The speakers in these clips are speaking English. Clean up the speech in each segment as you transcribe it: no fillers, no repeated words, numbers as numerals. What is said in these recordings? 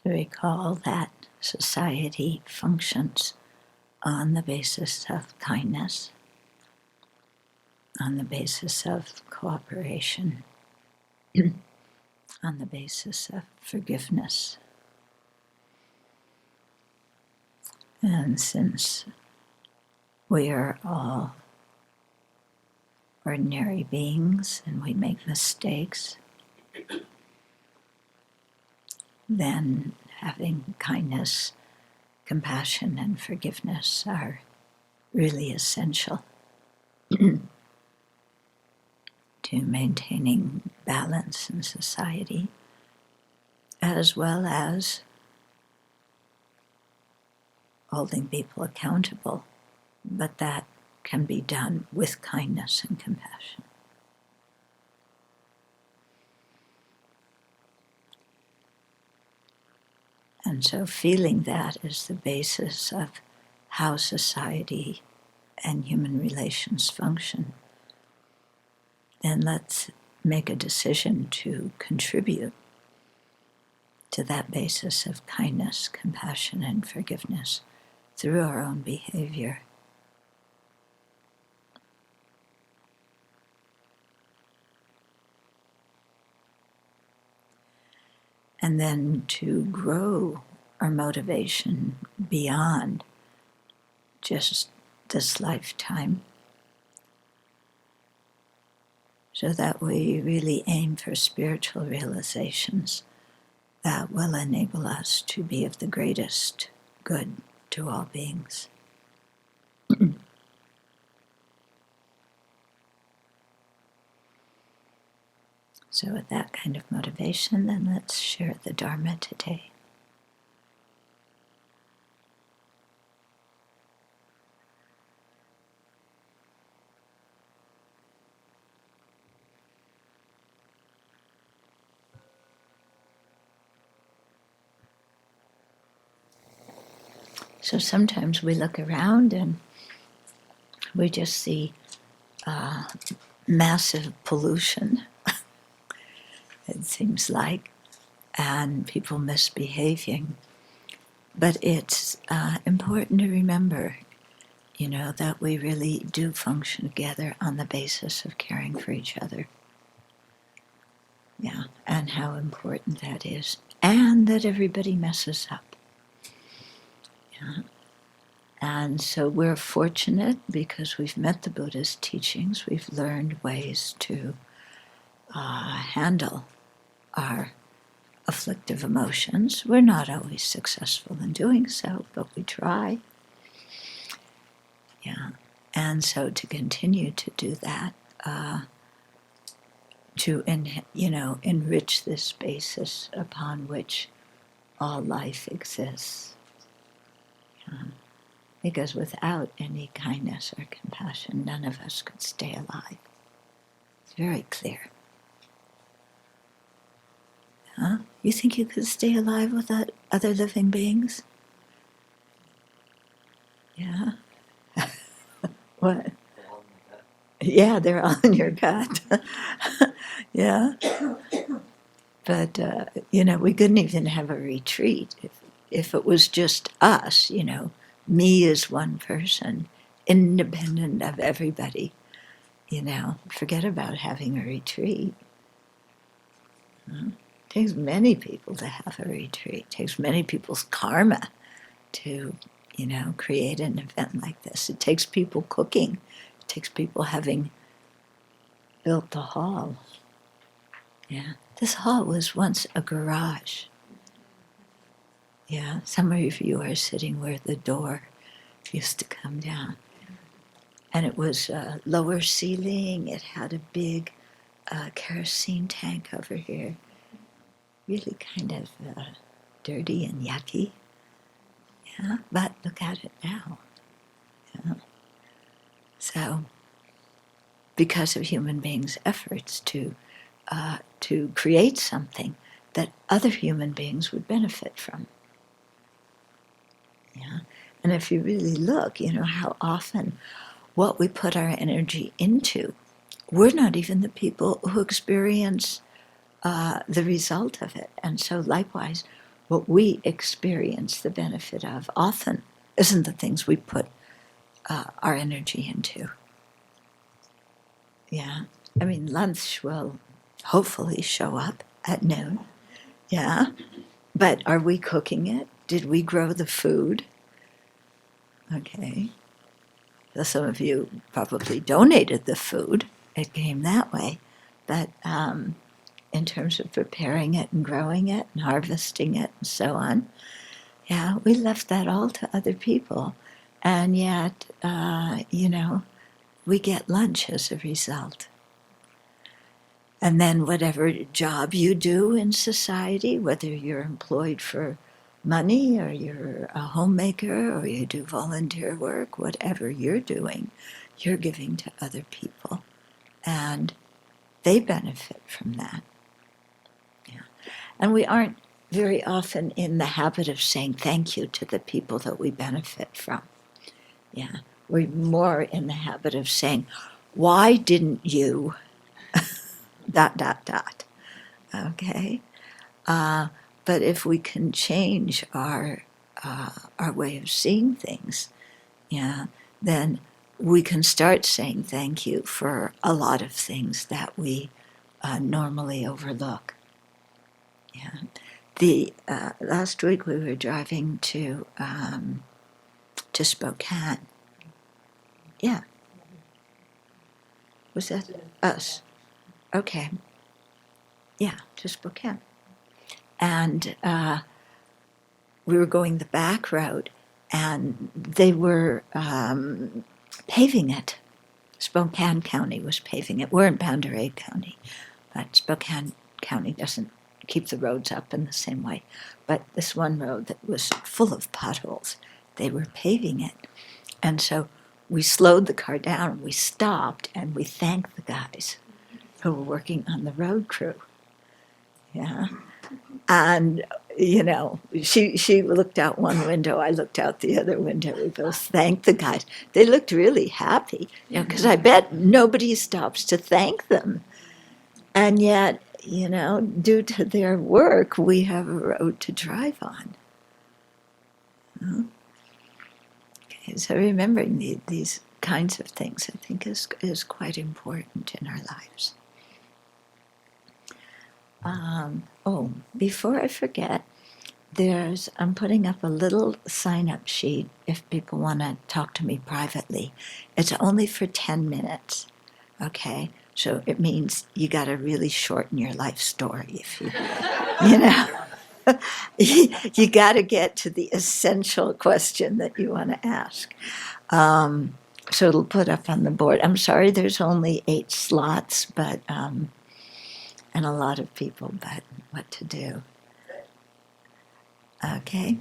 So recall that society functions on the basis of kindness, on the basis of cooperation, on the basis of forgiveness. And since we are all ordinary beings and we make mistakes, then having kindness, compassion, and forgiveness are really essential to maintaining balance in society, as well as holding people accountable, but that can be done with kindness and compassion. And so feeling that is the basis of how society and human relations function, then let's make a decision to contribute to that basis of kindness, compassion, and forgiveness through our own behavior. And then to grow our motivation beyond just this lifetime, so that we really aim for spiritual realizations that will enable us to be of the greatest good to all beings. So with that kind of motivation, then let's share the Dharma today. So sometimes we look around and we just see massive pollution, it seems like, and people misbehaving. But it's important to remember, that we really do function together on the basis of caring for each other. Yeah, and how important that is. And that everybody messes up. Yeah. And so we're fortunate because we've met the Buddha's teachings. We've learned ways to handle our afflictive emotions. We're not always successful in doing so, but we try. Yeah. And so to continue to do that, to enrich this basis upon which all life exists. Because without any kindness or compassion, none of us could stay alive. It's very clear. Huh? You think you could stay alive without other living beings? Yeah. What? Yeah, they're all in your gut. Yeah. But, we couldn't even have a retreat if it was just us, me as one person, independent of everybody, forget about having a retreat. It takes many people to have a retreat. It takes many people's karma to, create an event like this. It takes people cooking. It takes people having built the hall. Yeah, this hall was once a garage. Yeah, some of you are sitting where the door used to come down. And it was a lower ceiling. It had a big kerosene tank over here. Really kind of dirty and yucky. Yeah, but look at it now. Yeah. So, because of human beings' efforts to create something that other human beings would benefit from. Yeah. And if you really look, how often what we put our energy into, we're not even the people who experience the result of it. And so likewise, what we experience the benefit of often isn't the things we put our energy into. Yeah. I mean, lunch will hopefully show up at noon. Yeah. But are we cooking it? Did we grow the food? Okay. So some of you probably donated the food. It came that way. But in terms of preparing it and growing it and harvesting it and so on, yeah, we left that all to other people. And yet, we get lunch as a result. And then whatever job you do in society, whether you're employed for money or you're a homemaker or you do volunteer work, whatever you're doing, you're giving to other people. And they benefit from that. Yeah. And we aren't very often in the habit of saying thank you to the people that we benefit from. Yeah. We're more in the habit of saying, why didn't you... ... Okay? But if we can change our way of seeing things, yeah, then we can start saying thank you for a lot of things that we normally overlook. Yeah. The last week we were driving to Spokane. Yeah. Was that us? Okay. Yeah, to Spokane. And we were going the back road, and they were paving it. Spokane County was paving it. We're in Boundary County, but Spokane County doesn't keep the roads up in the same way. But this one road that was full of potholes, they were paving it. And so we slowed the car down, we stopped, and we thanked the guys who were working on the road crew. Yeah. And, she looked out one window, I looked out the other window. We both thanked the guys. They looked really happy, because I bet nobody stops to thank them. And yet, due to their work, we have a road to drive on. Okay, so remembering these kinds of things, I think, is quite important in our lives. Before I forget, I'm putting up a little sign-up sheet if people want to talk to me privately. It's only for 10 minutes, okay? So it means you got to really shorten your life story if you got to get to the essential question that you want to ask. So it'll put up on the board. I'm sorry there's only 8 slots, but... and a lot of people, but what to do. Okay.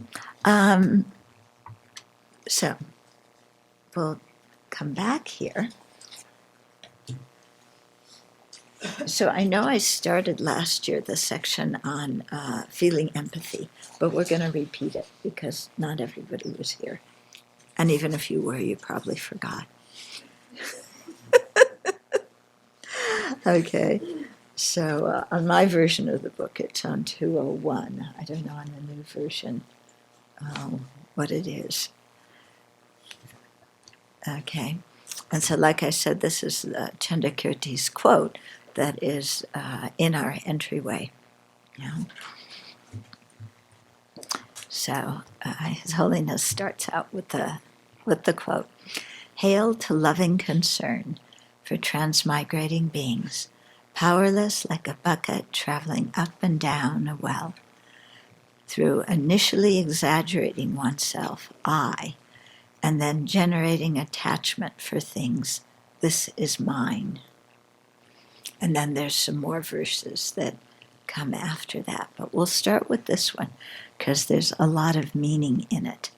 So we'll come back here. So I know I started last year the section on feeling empathy, but we're going to repeat it because not everybody was here. And even if you were, you probably forgot. Okay. So on my version of the book, it's on 201. I don't know on the new version what it is. Okay. And so, like I said, this is Chandrakirti's quote that is in our entryway. Yeah. So His Holiness starts out with the quote, "Hail to loving concern for transmigrating beings, powerless like a bucket traveling up and down a well. Through initially exaggerating oneself, I, and then generating attachment for things, this is mine." And then there's some more verses that come after that, but we'll start with this one because there's a lot of meaning in it.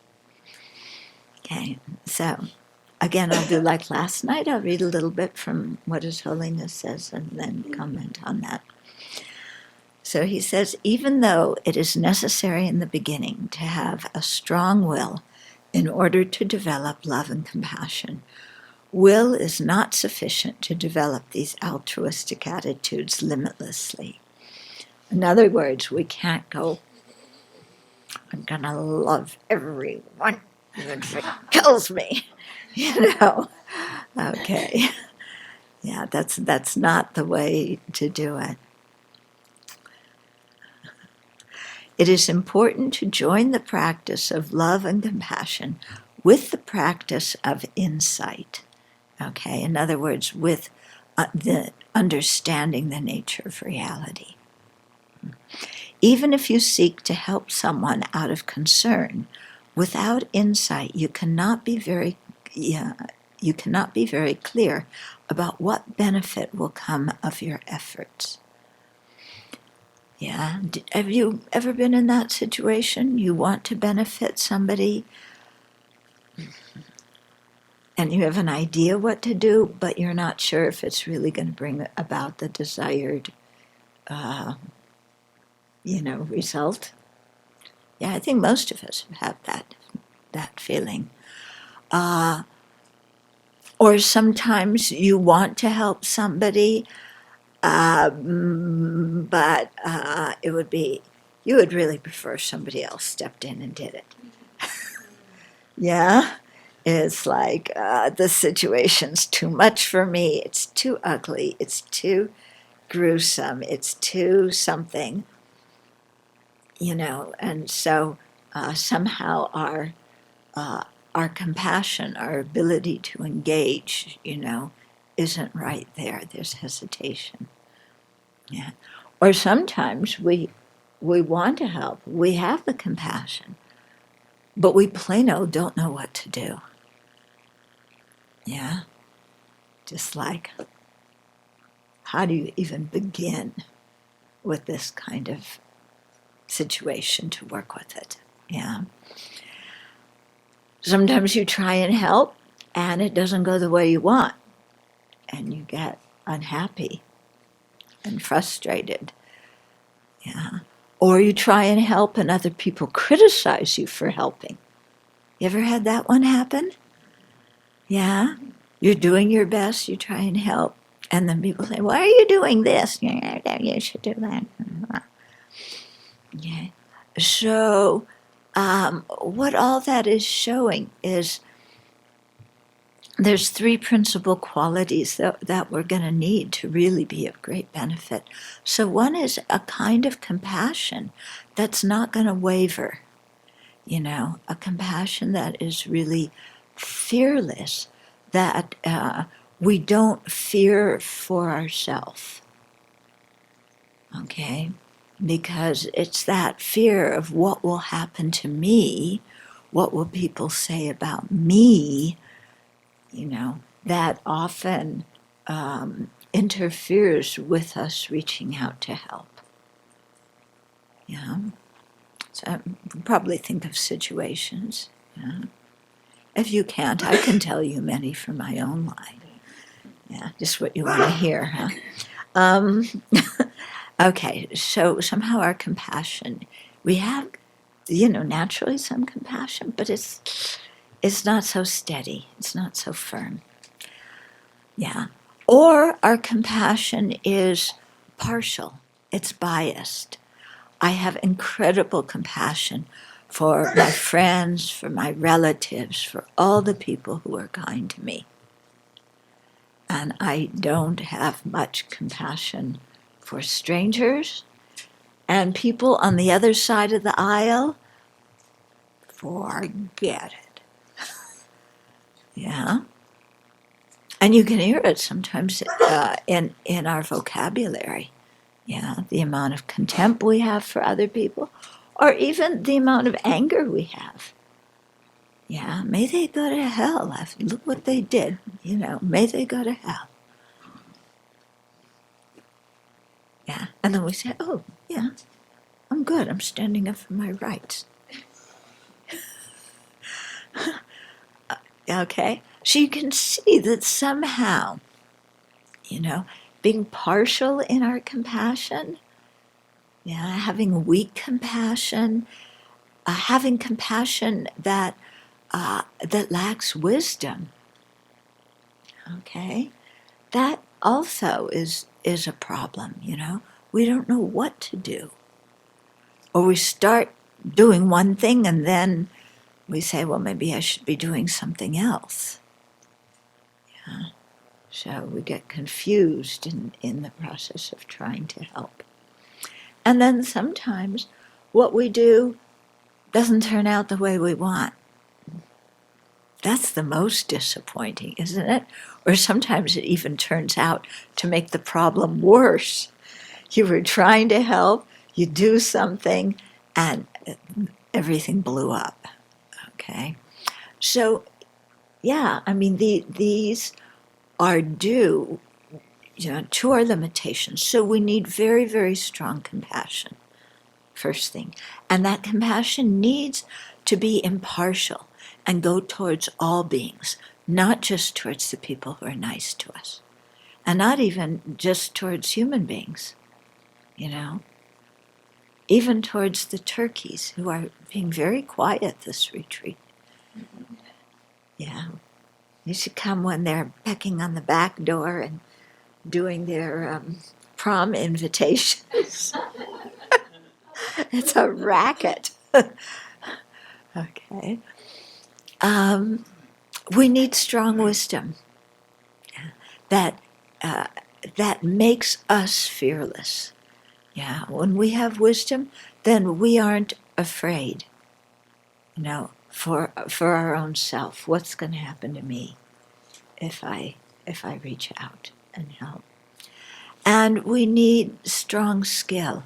Okay, so again, I'll do like last night. I'll read a little bit from what His Holiness says and then comment on that. So he says, "Even though it is necessary in the beginning to have a strong will in order to develop love and compassion, will is not sufficient to develop these altruistic attitudes limitlessly." In other words, we can't go I'm gonna love everyone even if it kills me, you know. Okay. Yeah, that's not the way to do it. It is important to join the practice of love and compassion with the practice of insight. Okay, in other words, with the understanding the nature of reality. Even if you seek to help someone out of concern, without insight, you cannot be very clear about what benefit will come of your efforts. Yeah, have you ever been in that situation? You want to benefit somebody, and you have an idea what to do, but you're not sure if it's really going to bring about the desired, result. Yeah, I think most of us have that feeling. Or sometimes you want to help somebody, but you would really prefer somebody else stepped in and did it. Yeah, it's like the situation's too much for me. It's too ugly. It's too gruesome. It's too something, and so somehow our compassion, our ability to engage, isn't right there. There's hesitation. Yeah. Or sometimes we want to help. We have the compassion, but we plain old don't know what to do. Yeah. Just like, how do you even begin with this kind of situation to work with it? Yeah. Sometimes you try and help and it doesn't go the way you want, and you get unhappy and frustrated. Yeah. Or you try and help and other people criticize you for helping. You ever had that one happen? Yeah. You're doing your best, you try and help, and then people say, why are you doing this? You should do that. Yeah. So what all that is showing is there's three principal qualities that we're going to need to really be of great benefit. So one is a kind of compassion that's not going to waver, a compassion that is really fearless, that we don't fear for ourselves, okay? Because it's that fear of what will happen to me, what will people say about me, that often interferes with us reaching out to help. Yeah. So I probably think of situations. Yeah. If you can't, I can tell you many from my own life. Yeah, just what you want to hear, huh? Okay, so somehow our compassion, we have, naturally some compassion, but it's not so steady. It's not so firm. Yeah. Or our compassion is partial. It's biased. I have incredible compassion for my friends, for my relatives, for all the people who are kind to me. And I don't have much compassion for strangers and people on the other side of the aisle. Forget it. Yeah. And you can hear it sometimes in our vocabulary. Yeah, the amount of contempt we have for other people, or even the amount of anger we have. Yeah, may they go to hell. Look what they did. May they go to hell. Yeah, and then we say, oh, yeah, I'm good. I'm standing up for my rights. Okay, so you can see that somehow, being partial in our compassion, having weak compassion, having compassion that lacks wisdom. Okay, that also is a problem. We don't know what to do, or we start doing one thing, and then we say, well, maybe I should be doing something else. Yeah. So we get confused in the process of trying to help. And then sometimes what we do doesn't turn out the way we want. That's the most disappointing, isn't it? Or sometimes it even turns out to make the problem worse. You were trying to help, you do something, and everything blew up. Okay? So, yeah, I mean, these are due, to our limitations. So we need very, very strong compassion, first thing. And that compassion needs to be impartial and go towards all beings, not just towards the people who are nice to us, and not even just towards human beings, even towards the turkeys who are being very quiet this retreat. Yeah. You should come when they're pecking on the back door and doing their prom invitations. It's a racket. Okay. We need strong wisdom that makes us fearless. Yeah, when we have wisdom, then we aren't afraid, for our own self. What's going to happen to me if I reach out and help? And we need strong skill.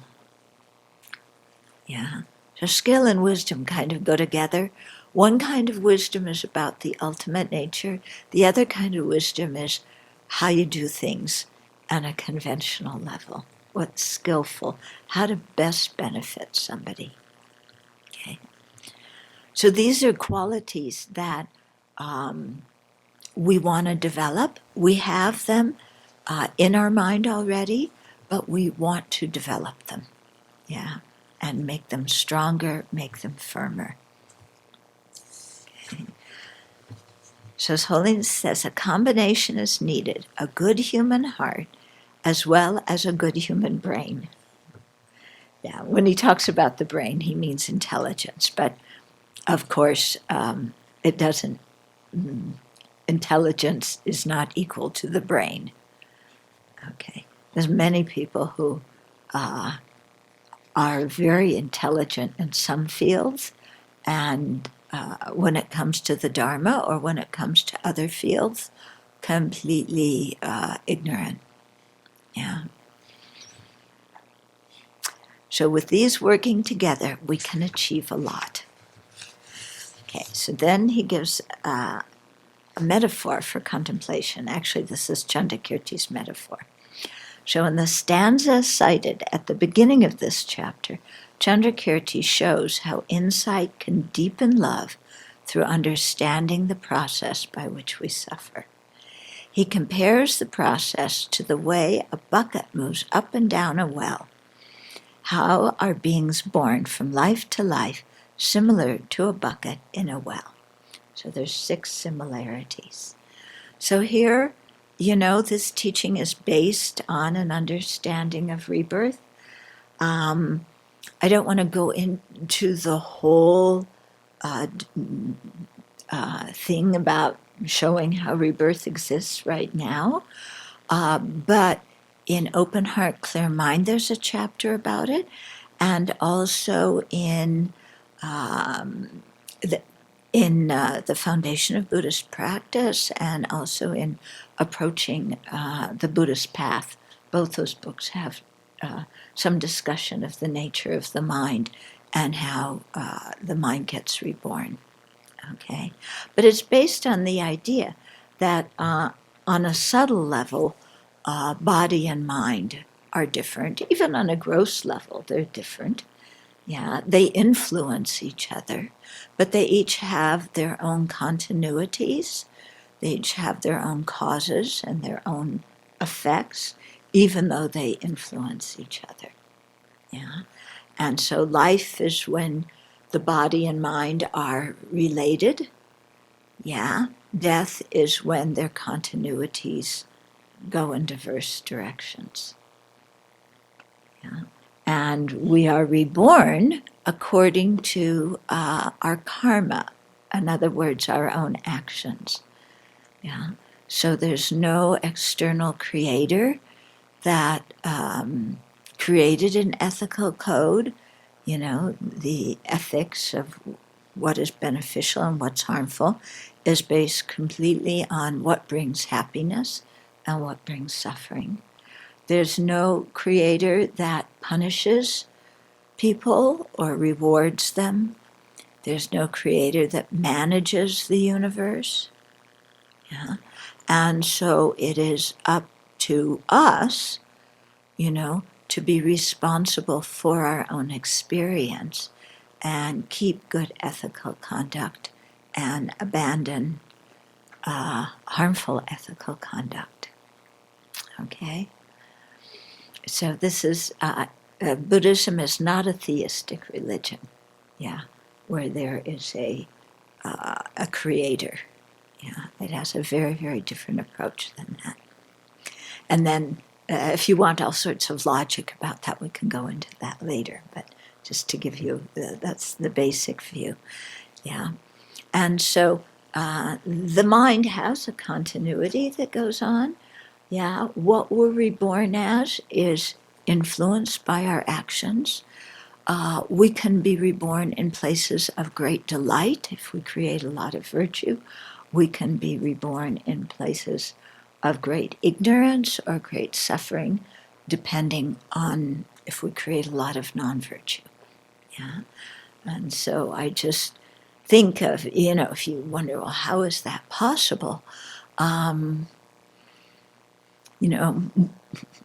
Yeah, so skill and wisdom kind of go together. One kind of wisdom is about the ultimate nature. The other kind of wisdom is how you do things on a conventional level. What's skillful, how to best benefit somebody. Okay. So these are qualities that we want to develop. We have them in our mind already, but we want to develop them. Yeah. And make them stronger, make them firmer. Okay. So His Holiness says a combination is needed, a good human heart as well as a good human brain. Yeah, when he talks about the brain, he means intelligence, but of course, it doesn't, intelligence is not equal to the brain. Okay, there's many people who are very intelligent in some fields, and when it comes to the Dharma or when it comes to other fields, completely ignorant. Yeah. So with these working together, we can achieve a lot. Okay, so then he gives a metaphor for contemplation. Actually, this is Chandrakirti's metaphor. So in the stanza cited at the beginning of this chapter, Chandrakirti shows how insight can deepen love through understanding the process by which we suffer. He compares the process to the way a bucket moves up and down a well. How are beings born from life to life similar to a bucket in a well? So there's 6 similarities. So here, this teaching is based on an understanding of rebirth. I don't want to go into the whole thing about showing how rebirth exists right now, but in Open Heart, Clear Mind, there's a chapter about it, and also in the Foundation of Buddhist Practice, and also in Approaching the Buddhist Path. Both those books have some discussion of the nature of the mind and how the mind gets reborn. Okay, but it's based on the idea that on a subtle level, body and mind are different. Even on a gross level, they're different. Yeah, they influence each other, but they each have their own continuities. They each have their own causes and their own effects, even though they influence each other. Yeah, and so life is when the body and mind are related. Yeah, death is when their continuities go in diverse directions. Yeah. And we are reborn according to our karma. In other words, our own actions. Yeah. So there's no external creator that created an ethical code, the ethics of what is beneficial and what's harmful is based completely on what brings happiness and what brings suffering. There's no creator that punishes people or rewards them. There's no creator that manages the universe. Yeah. And so it is up to us, to be responsible for our own experience and keep good ethical conduct and abandon harmful ethical conduct. Okay? So this is, Buddhism is not a theistic religion, where there is a creator. Yeah, it has a very, very different approach than that. And then if you want all sorts of logic about that, we can go into that later. But just to give you, that's the basic view. Yeah. And so the mind has a continuity that goes on. Yeah. What we're reborn as is influenced by our actions. We can be reborn in places of great delight if we create a lot of virtue. We can be reborn in places of great ignorance or great suffering, depending on if we create a lot of non-virtue. Yeah. And so I just think of, if you wonder, well, how is that possible?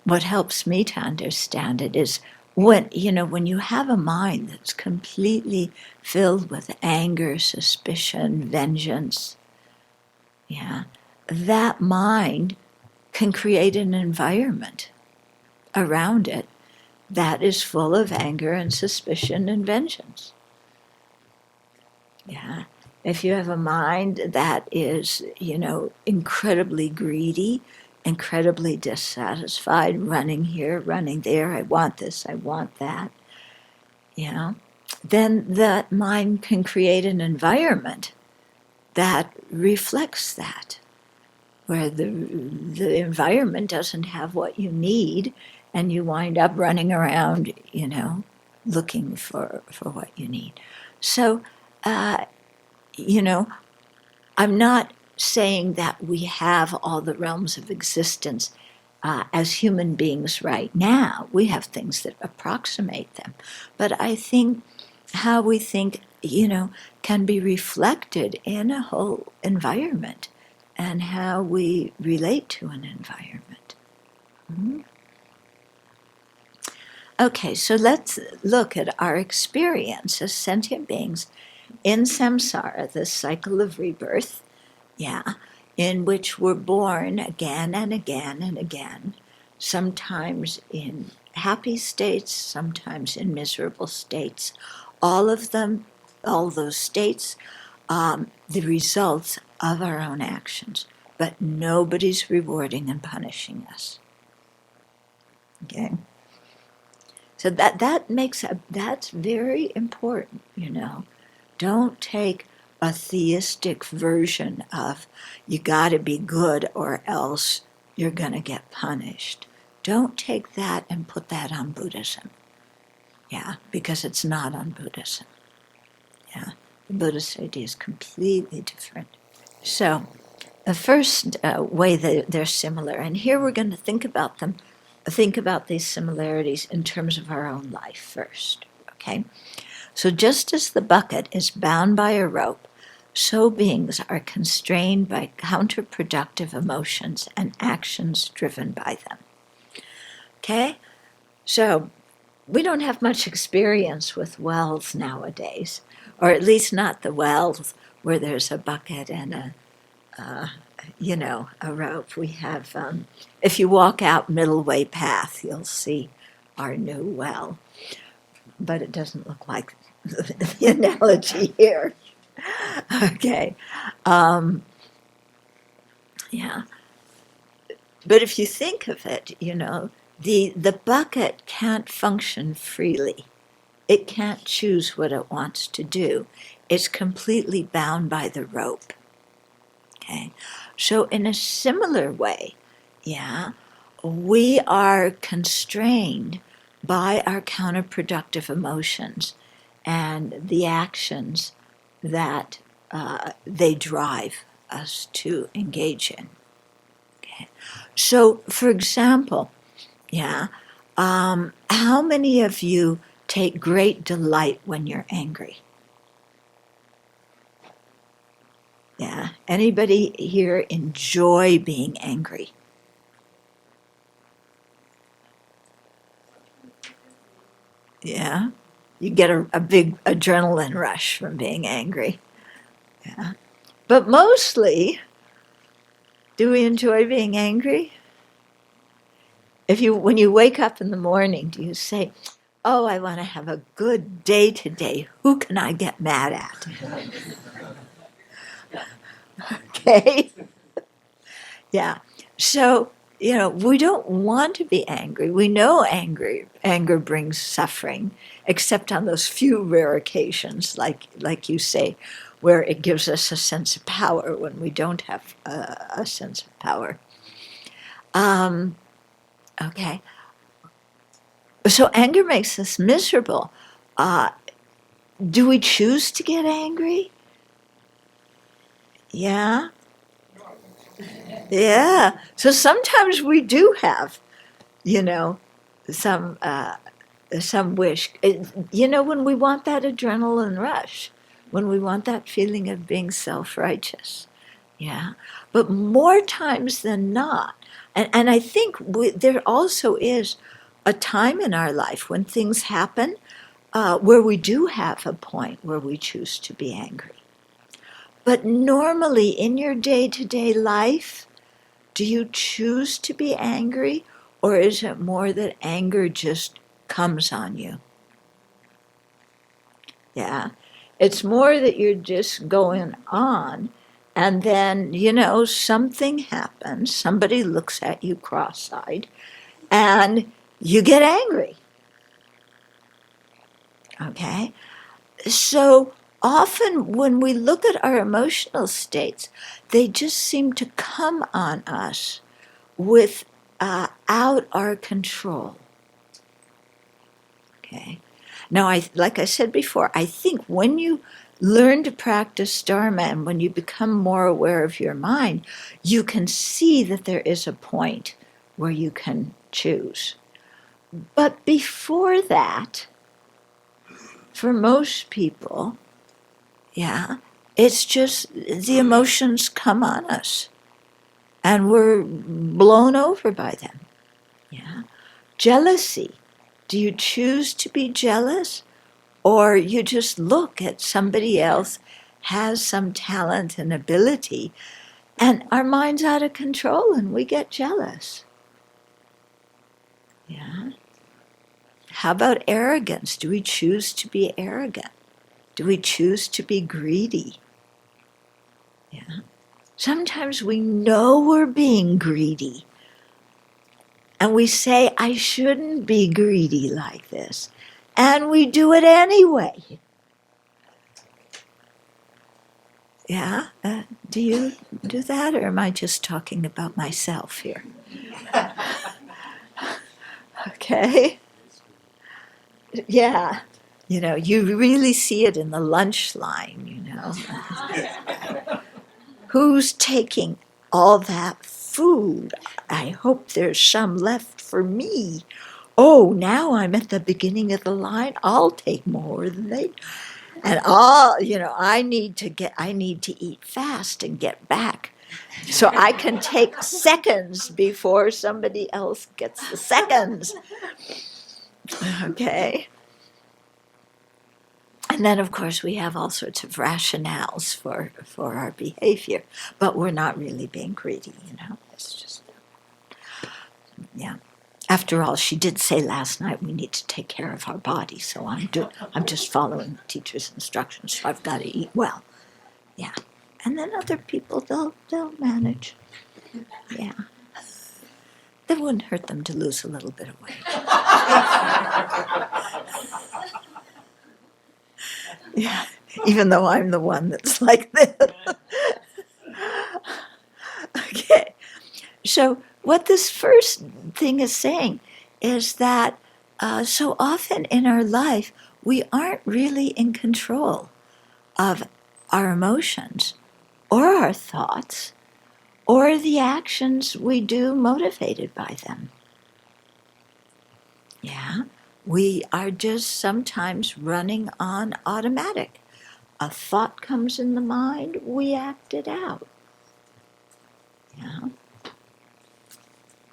What helps me to understand it is when you have a mind that's completely filled with anger, suspicion, vengeance, that mind can create an environment around it that is full of anger and suspicion and vengeance. Yeah. If you have a mind that is, incredibly greedy, incredibly dissatisfied, running here, running there, I want this, I want that, then that mind can create an environment that reflects that, where the environment doesn't have what you need, and you wind up running around, looking for what you need. So, I'm not saying that we have all the realms of existence as human beings right now. We have things that approximate them. But I think how we think, can be reflected in a whole environment and how we relate to an environment. Mm-hmm. Okay, so let's look at our experience as sentient beings in samsara, the cycle of rebirth, in which we're born again and again and again, sometimes in happy states, sometimes in miserable states. All of them, all those states, the results of our own actions, but nobody's rewarding and punishing us. Okay? So that's very important, Don't take a theistic version of you got to be good or else you're going to get punished. Don't take that and put that on Buddhism. Because it's not on Buddhism. The Buddhist idea is completely different. So the first way that they're similar, and here we're going to think about these similarities in terms of our own life first, okay? So just as the bucket is bound by a rope, so beings are constrained by counterproductive emotions and actions driven by them. Okay? So we don't have much experience with wells nowadays, or at least not the wells where there's a bucket and a rope. We have, if you walk out Middle Way Path, you'll see our new well. But it doesn't look like the analogy here. Okay. But if you think of it, the bucket can't function freely It can't choose what it wants to do. It's completely bound by the rope. Okay? So in a similar way, yeah, we are constrained by our counterproductive emotions and the actions that they drive us to engage in. Okay? So, for example, yeah, how many of you take great delight when you're angry? Yeah. Anybody here enjoy being angry? Yeah. You get a big adrenaline rush from being angry. Yeah. But mostly, do we enjoy being angry? When you wake up in the morning, do you say, "Oh, I want to have a good day today. Who can I get mad at?" Okay. Yeah. So, we don't want to be angry. We know anger brings suffering, except on those few rare occasions, like you say, where it gives us a sense of power when we don't have a sense of power. Okay. So anger makes us miserable. Uh, do we choose to get angry? Yeah. Yeah. So sometimes we do have, you know, some wish. When we want that adrenaline rush, when we want that feeling of being self-righteous. Yeah. But more times than not, and I think there also is a time in our life when things happen where we do have a point where we choose to be angry. But normally in your day-to-day life, do you choose to be angry, or is it more that anger just comes on you? Yeah. It's more that you're just going on, and then, something happens, somebody looks at you cross-eyed, and you get angry. Okay? So often when we look at our emotional states, they just seem to come on us without our control. Okay. Now, like I said before, I think when you learn to practice Dharma and when you become more aware of your mind, you can see that there is a point where you can choose. But before that, for most people, yeah, it's just the emotions come on us and we're blown over by them. Yeah. Jealousy. Do you choose to be jealous? Or you just look at somebody else has some talent and ability, and our mind's out of control and we get jealous. Yeah. How about arrogance? Do we choose to be arrogant? Do we choose to be greedy? Yeah. Sometimes we know we're being greedy, and we say, "I shouldn't be greedy like this," and we do it anyway. Yeah? Do you do that, or am I just talking about myself here? Okay. Yeah. You really see it in the lunch line. Who's taking all that food? I hope there's some left for me. Oh, now I'm at the beginning of the line. I'll take more than they. And I need to eat fast and get back so I can take seconds before somebody else gets the seconds. Okay. And then, of course, we have all sorts of rationales for our behavior, but we're not really being greedy, It's just, yeah. After all, she did say last night we need to take care of our body, so I'm just following the teacher's instructions, so I've got to eat well. Yeah. And then other people, they'll manage. Yeah. That wouldn't hurt them to lose a little bit of weight. Yeah, even though I'm the one that's like this. Okay, so what this first thing is saying is that so often in our life, we aren't really in control of our emotions or our thoughts or the actions we do motivated by them. Yeah, we are just sometimes running on automatic. A thought comes in the mind, we act it out. Yeah.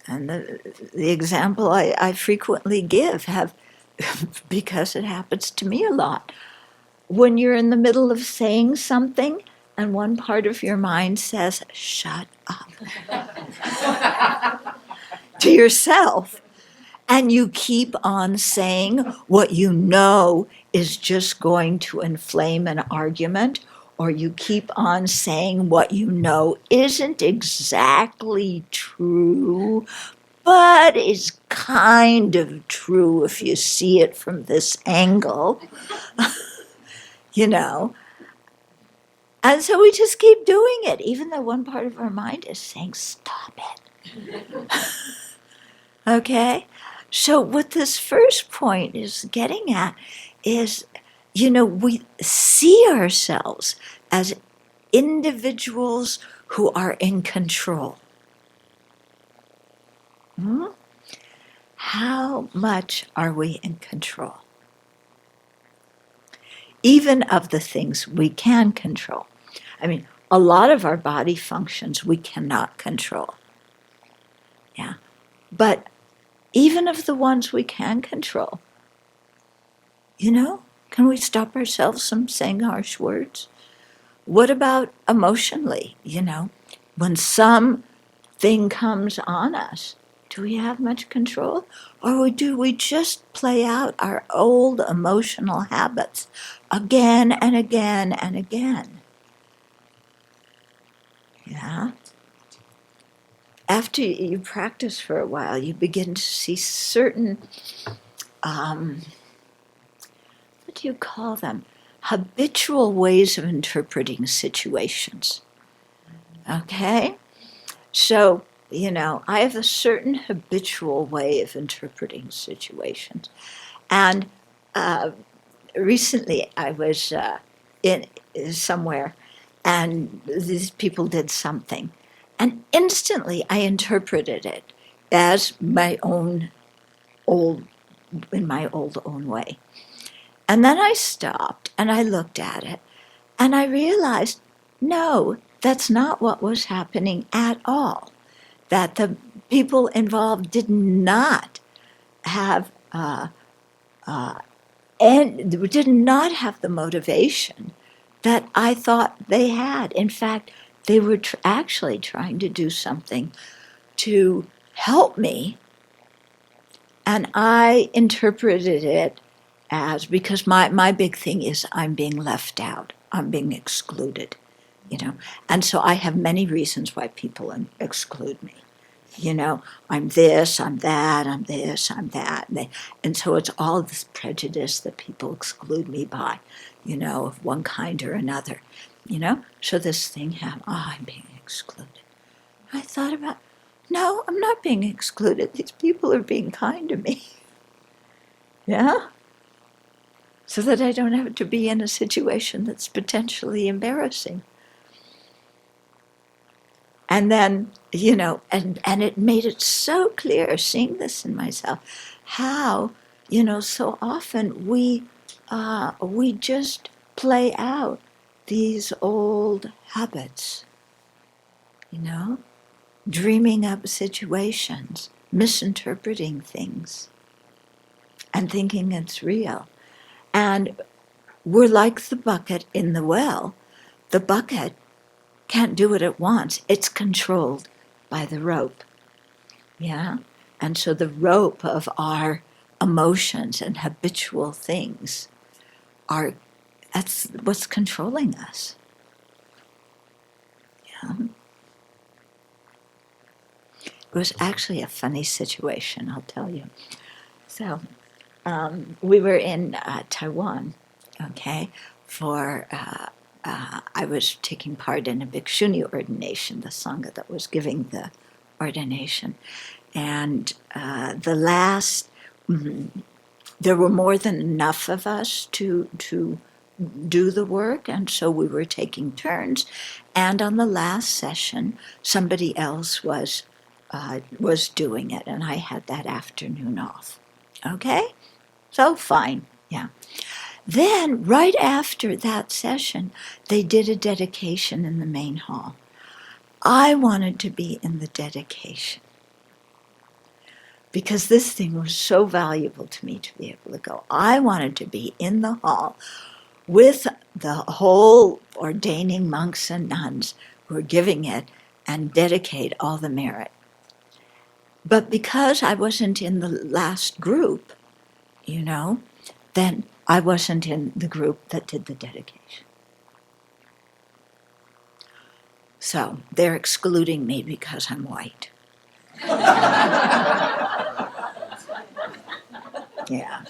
And the example I frequently give have because it happens to me a lot. When you're in the middle of saying something and one part of your mind says, shut up, to yourself, and you keep on saying what you know is just going to inflame an argument, or you keep on saying what you know isn't exactly true, but is kind of true if you see it from this angle, you know. And so we just keep doing it, even though one part of our mind is saying, stop it. Okay? So, what this first point is getting at is, we see ourselves as individuals who are in control. Hmm? How much are we in control? Even of the things we can control. I mean, a lot of our body functions we cannot control. Yeah. But even of the ones we can control, can we stop ourselves from saying harsh words? What about emotionally, when something comes on us? Do we have much control? Or do we just play out our old emotional habits again and again and again? Yeah. After you practice for a while, you begin to see certain, what do you call them? Habitual ways of interpreting situations. Okay? So, I have a certain habitual way of interpreting situations. And recently I was in somewhere and these people did something. And instantly I interpreted it as my own in my own way. And then I stopped and I looked at it and I realized, no, that's not what was happening at all. That the people involved did not have and did not have the motivation that I thought they had. In fact, they were actually trying to do something to help me, and I interpreted it as, because my big thing is I'm being left out, I'm being excluded, and so I have many reasons why people exclude me. I'm this, I'm that, I'm this, I'm that. And so it's all this prejudice that people exclude me by, of one kind or another, So this thing happened, I'm being excluded. I thought about, no, I'm not being excluded. These people are being kind to me. Yeah? So that I don't have to be in a situation that's potentially embarrassing. And then, and it made it so clear, seeing this in myself, how, so often we just play out these old habits, dreaming up situations, misinterpreting things, and thinking it's real. And we're like the bucket in the well. The bucket can't do what it wants. It's controlled by the rope. Yeah? And so the rope of our emotions and habitual things that's what's controlling us. Yeah? It was actually a funny situation, I'll tell you. So we were in Taiwan, okay, I was taking part in a Bhikshuni ordination, the Sangha that was giving the ordination. And there were more than enough of us to do the work, and so we were taking turns. And on the last session, somebody else was doing it, and I had that afternoon off. Okay? So fine, yeah. Then, right after that session, they did a dedication in the main hall. I wanted to be in the dedication because this thing was so valuable to me to be able to go. I wanted to be in the hall with the whole ordaining monks and nuns who were giving it and dedicate all the merit. But because I wasn't in the last group, then I wasn't in the group that did the dedication. So they're excluding me because I'm white. Yeah.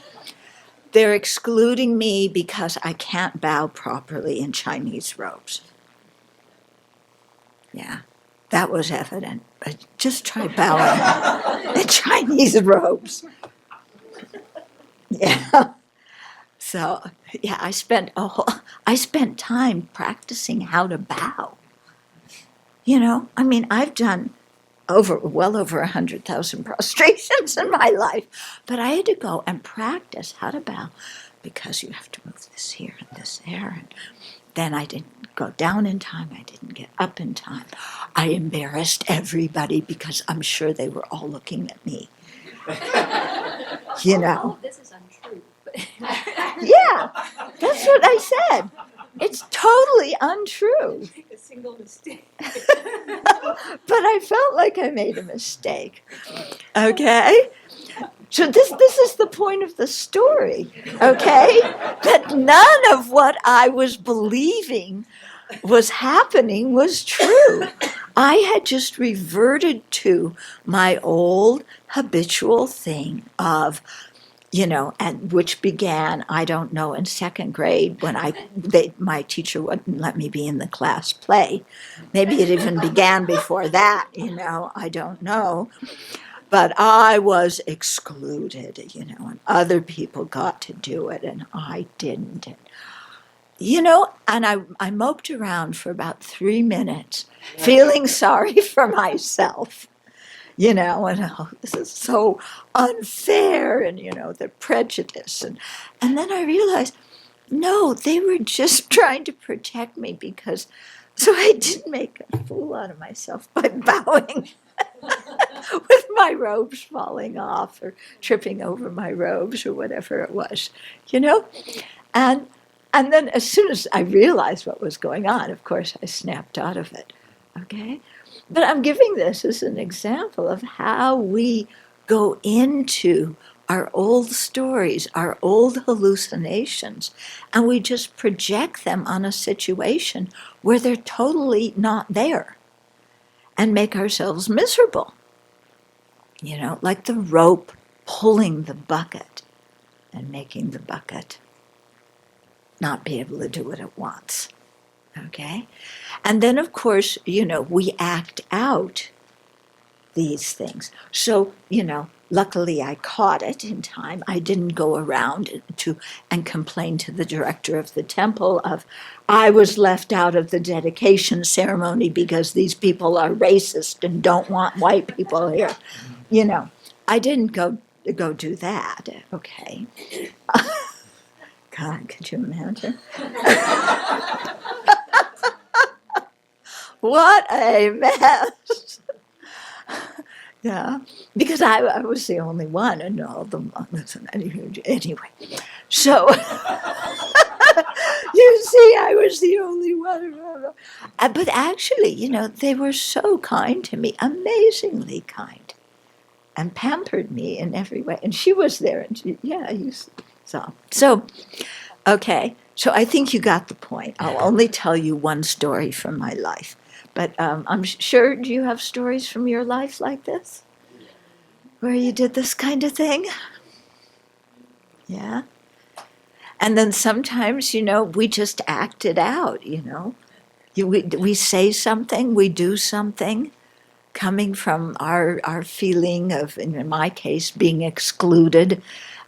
They're excluding me because I can't bow properly in Chinese robes. Yeah, that was evident. But just try bowing in Chinese robes. Yeah. So, yeah, I spent time practicing how to bow. I've done well over 100,000 prostrations in my life, but I had to go and practice how to bow because you have to move this here and this there. And then I didn't go down in time. I didn't get up in time. I embarrassed everybody because I'm sure they were all looking at me. Oh, this is untrue. Yeah, that's what I said. It's totally untrue. Make a single mistake. But I felt like I made a mistake. Okay? So this is the point of the story, okay? That none of what I was believing was happening was true. I had just reverted to my old habitual thing of, and which began, I don't know, in second grade when my teacher wouldn't let me be in the class play. Maybe it even began before that, I don't know. But I was excluded, and other people got to do it, and I didn't. And I moped around for about 3 minutes, feeling sorry for myself. And this is so unfair, and the prejudice, and then I realized, no, they were just trying to protect me so I didn't make a fool out of myself by bowing with my robes falling off or tripping over my robes or whatever it was, and then as soon as I realized what was going on, of course, I snapped out of it, okay? But I'm giving this as an example of how we go into our old stories, our old hallucinations, and we just project them on a situation where they're totally not there and make ourselves miserable. Like the rope pulling the bucket and making the bucket not be able to do what it wants. Okay? And then, of course, we act out these things. So, luckily I caught it in time. I didn't go around and complain to the director of the temple of, I was left out of the dedication ceremony because these people are racist and don't want white people here. I didn't go do that. Okay. God, could you imagine? What a mess. Yeah, because I was the only one, and all the monks. Anyway, so you see, I was the only one. But actually, they were so kind to me, amazingly kind, and pampered me in every way. And she was there, and so, okay. So I think you got the point. I'll only tell you one story from my life. But I'm sure, do you have stories from your life like this? Where you did this kind of thing? Yeah? And then sometimes, we just act it out, we say something, we do something coming from our feeling of, in my case, being excluded,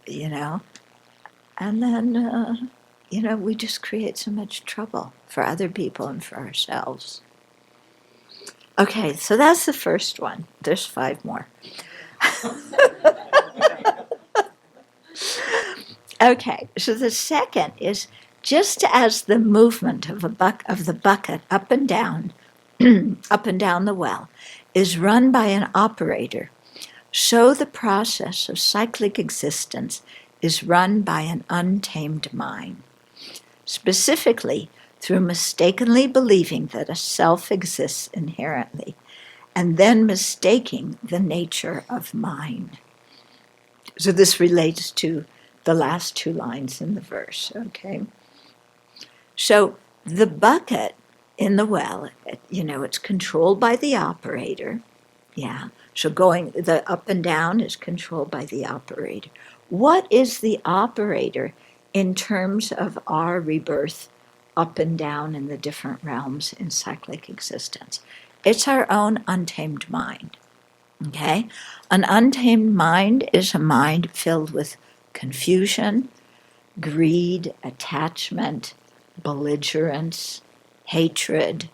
and then, we just create so much trouble for other people and for ourselves. Okay, so that's the first one. There's 5 more. Okay, so the second is just as the movement of the bucket up and down, up and down the well, is run by an operator, so the process of cyclic existence is run by an untamed mind, specifically through mistakenly believing that a self exists inherently, and then mistaking the nature of mind. So this relates to the last 2 lines in the verse, okay? So the bucket in the well, it's controlled by the operator, yeah. So the up and down is controlled by the operator. What is the operator in terms of our rebirth up and down in the different realms in cyclic existence? It's our own untamed mind, okay? An untamed mind is a mind filled with confusion, greed, attachment, belligerence, hatred,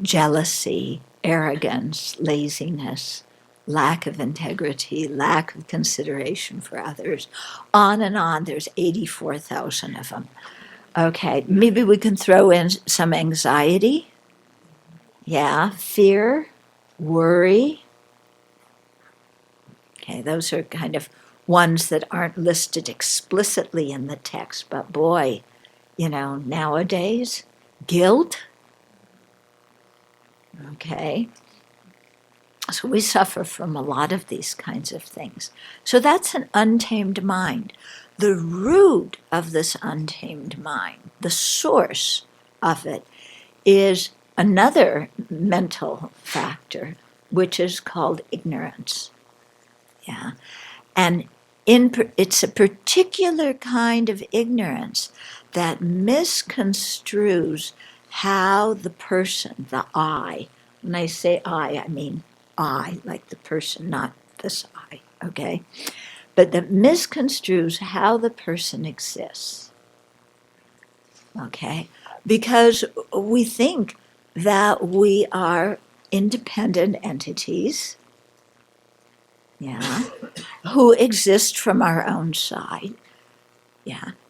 jealousy, arrogance, laziness, lack of integrity, lack of consideration for others. On and on, there's 84,000 of them. Okay, maybe we can throw in some anxiety, fear, worry. Okay, those are kind of ones that aren't listed explicitly in the text, but boy, nowadays, guilt. Okay, so we suffer from a lot of these kinds of things. So that's an untamed mind. The root of this untamed mind, the source of it, is another mental factor, which is called ignorance. Yeah, and it's a particular kind of ignorance that misconstrues how the person, the I, when I say I mean I, like the person, not this I, okay? But that misconstrues how the person exists, okay? Because we think that we are independent entities, who exist from our own side,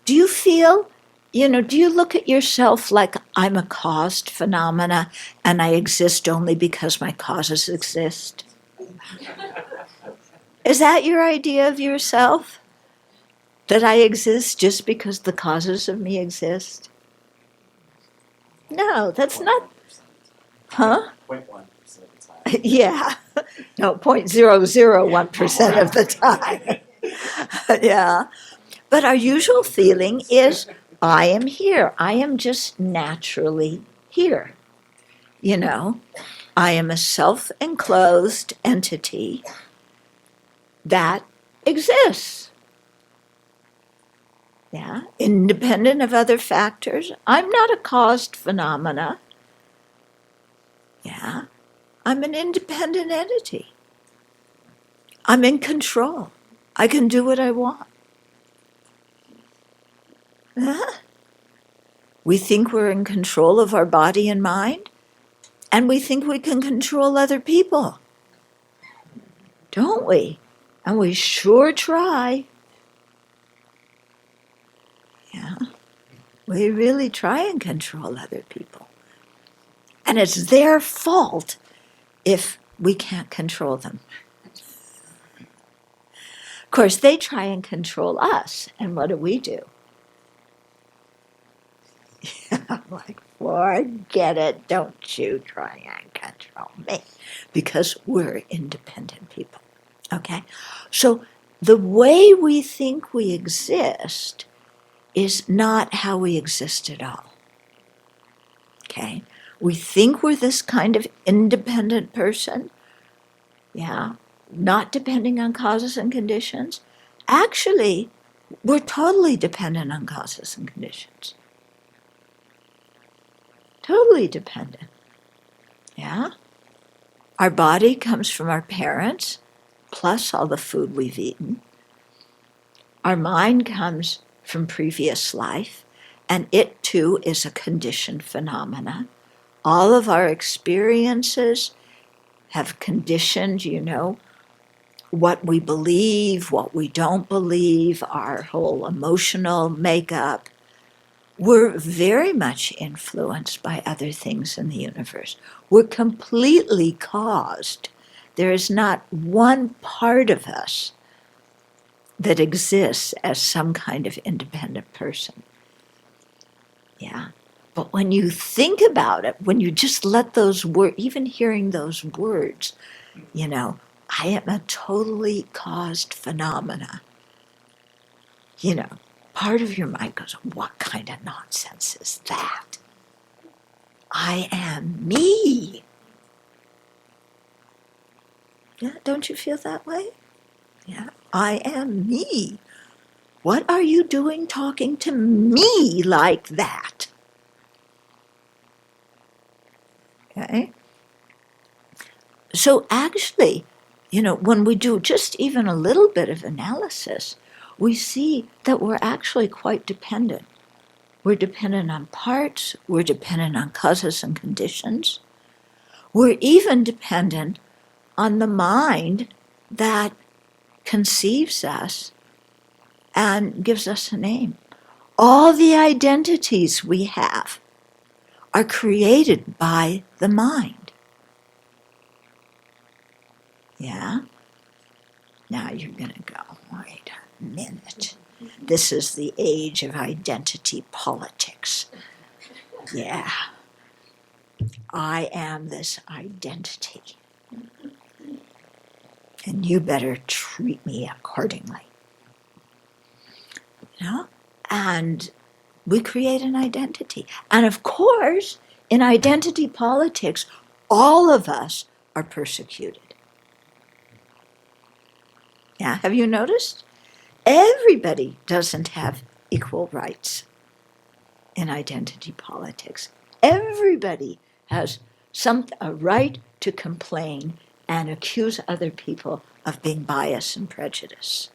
Do you feel, do you look at yourself like I'm a caused phenomena and I exist only because my causes exist? Is that your idea of yourself? That I exist just because the causes of me exist? No, that's not. Huh? 0.1% of the time. Yeah. No, 0.001% of the time. Yeah. But our usual feeling is, I am here. I am just naturally here. I am a self-enclosed entity that exists. Independent of other factors. I'm not a caused phenomena. I'm an independent entity. I'm in control. I can do what I want. We think we're in control of our body and mind, and we think we can control other people. Don't we? And we sure try. We really try and control other people. And it's their fault if we can't control them. Of course, they try and control us, and what do? I'm like, forget it, don't you try and control me, because we're independent people, okay? So the way we think we exist is not how we exist at all, okay? We think we're this kind of independent person, not depending on causes and conditions. Actually, we're totally dependent on causes and conditions. Totally dependent. Yeah? Our body comes from our parents, plus all the food we've eaten. Our mind comes from previous life, and it too is a conditioned phenomena. All of our experiences have conditioned, what we believe, what we don't believe, our whole emotional makeup. We're very much influenced by other things in the universe. We're completely caused. There is not one part of us that exists as some kind of independent person. Yeah. But when you think about it, when you just let those words, even hearing those words, I am a totally caused phenomena. Part of your mind goes, what kind of nonsense is that? I am me. Yeah, don't you feel that way? Yeah, I am me. What are you doing talking to me like that? Okay? So actually, when we do just even a little bit of analysis, we see that we're actually quite dependent. We're dependent on parts, we're dependent on causes and conditions. We're even dependent on the mind that conceives us and gives us a name. All the identities we have are created by the mind. Yeah? Now you're going to go, wait a minute. This is the age of identity politics. Yeah. I am this identity. And you better treat me accordingly. And we create an identity. And of course, in identity politics, all of us are persecuted. Yeah, have you noticed? Everybody doesn't have equal rights in identity politics. Everybody has a right to complain and accuse other people of being biased and prejudiced.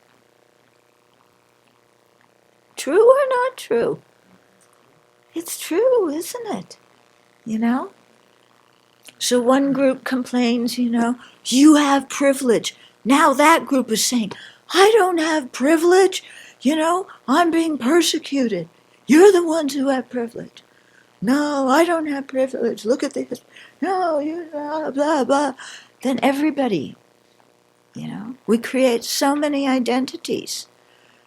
True or not true? It's true, isn't it? So one group complains, you have privilege. Now that group is saying, I don't have privilege. I'm being persecuted. You're the ones who have privilege. No, I don't have privilege. Look at this. No, you blah, blah, blah. Then everybody, we create so many identities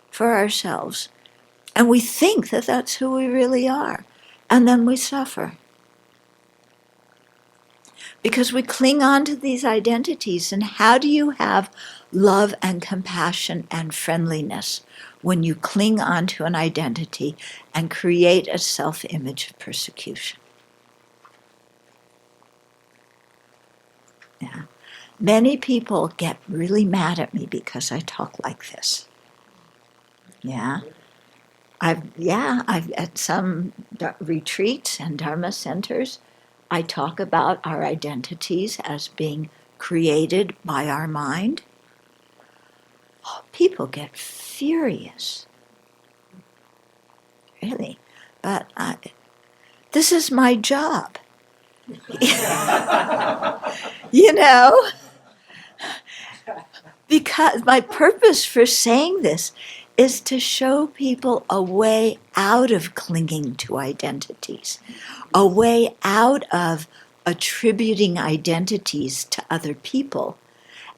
for ourselves. And we think that that's who we really are. And then we suffer. Because we cling on to these identities. And how do you have love and compassion and friendliness when you cling on to an identity and create a self-image of persecution? Yeah. Many people get really mad at me because I talk like this. Yeah. I've at some retreats and Dharma centers, I talk about our identities as being created by our mind. Oh, people get furious. Really. But this is my job. Because my purpose for saying this is to show people a way out of clinging to identities, a way out of attributing identities to other people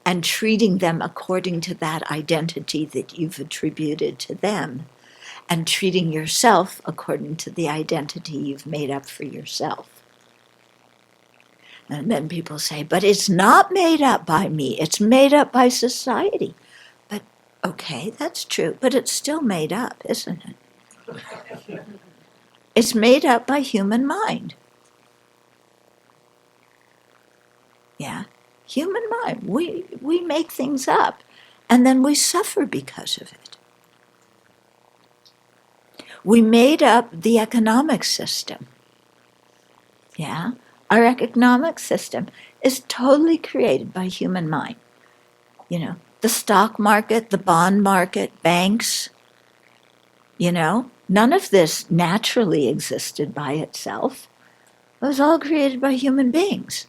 and treating them according to that identity that you've attributed to them, and treating yourself according to the identity you've made up for yourself. And then people say, but it's not made up by me, it's made up by society. But okay, that's true, but it's still made up, isn't it? It's made up by human mind. Yeah, human mind. We make things up, and then we suffer because of it. We made up the economic system. Yeah? Our economic system is totally created by human mind. You know, the stock market, the bond market, banks, you know, none of this naturally existed by itself. It was all created by human beings.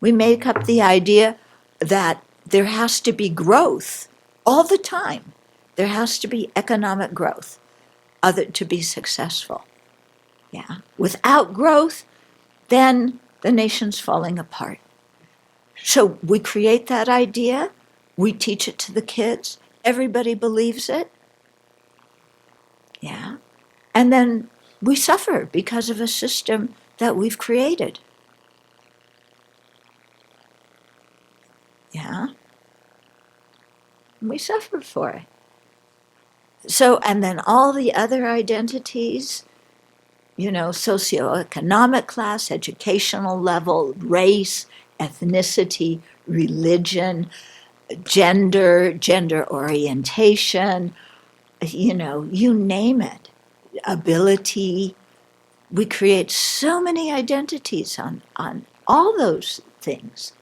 We make up the idea that there has to be growth all the time. There has to be economic growth to be successful. Yeah. Without growth, then the nation's falling apart. So we create that idea, we teach it to the kids, everybody believes it. Yeah. And then we suffer because of a system that we've created. Yeah. We suffer for it. So, and then all the other identities, you know, socioeconomic class, educational level, race, ethnicity, religion, gender orientation, you know, you name it, ability. We create so many identities on all those things,